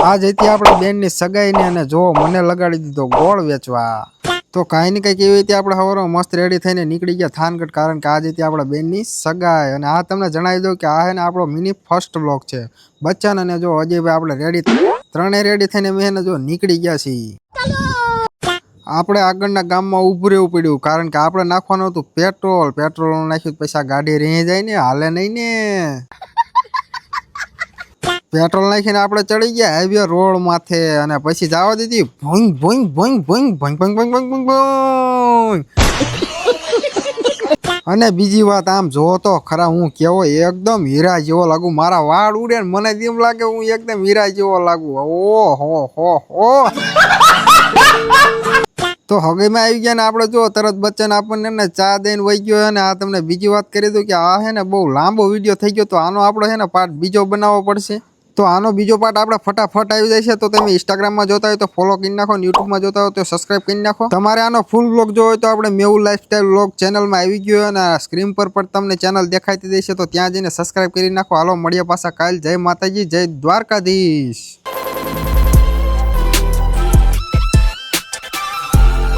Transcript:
આજ હતી આપણા બેનની સગાઈને અને જો મને લગાડી દીધો ગોળ વેચવા. તો કાંઈ ને કંઈક એવી રીતે આપણે સવારમાં મસ્ત રેડી થઈને નીકળી ગયા થાનગઢ, કારણ કે આજ હતી આપણા બેનની સગાઈ. અને આ તમને જણાવી દઉં કે આ હે ને આપણો મિની ફર્સ્ટ વ્લોગ છે. બચ્ચન અને જો અજયભાઈ આપણે ત્રણેય રેડી થઈને મેં જો નીકળી ગયા છીએ. આપણે આગળના ગામમાં ઊભું રહેવું પડ્યું, કારણ કે આપણે નાખવાનું હતું પેટ્રોલ. પેટ્રોલ નાખ્યું પછી આ ગાડી રહી જાય ને, હાલે નહીં ને. પેટ્રોલ નાખીને આપણે ચડી ગયા હાઈવે રોડ માથે અને પછી જવા દીધી ભોંગ ભોંગ ભોંગ ભોંગ ભોંગ ભોંગ ભોંગ ભોંગ ભોંગ ભોંગ. અને બીજી વાત આમ જો તો ખરા, હું કેવો એકદમ હીરા જેવો લાગુ. મારા વાળ ઉડે ને મને એમ લાગે હું એકદમ હીરા જેવો લાગુ. ઓહો હો હો. તો હગીમાં આવી ગયા ને આપણે જો તરત બચ્ચન આપણને ને ચા દઈને વહી ગયો. અને આ તમને બીજી વાત કરી દઉં કે આ હે ને બહુ લાંબો વિડીયો થઈ ગયો, તો આનો આપણે છે ને પાર્ટ બીજો બનાવવો પડશે. તો આનો બીજો પાર્ટ આપણે ફટાફટ આવી જાય છે. તો તમે ઇન્સ્ટાગ્રામમાં જોતા હોય તો ફોલો કરી નાખો, યુટ્યુબમાં જોતા હોય તો સબસ્ક્રાઇબ કરી નાખો. તમારે આનો ફૂલ વ્લોગ જોવો હોય તો આપણે મેહુલ લાઈફસ્ટાઈલ વ્લોગ ચેનલમાં આવી ગયો, અને સ્ક્રીન પર પણ તમને ચેનલ દેખાતી દેશે, તો ત્યાં જઈને સબસ્ક્રાઇબ કરી નાખો. હાલો મળીએ પાછા કાલ. જય માતાજી, જય દ્વારકાધીશ.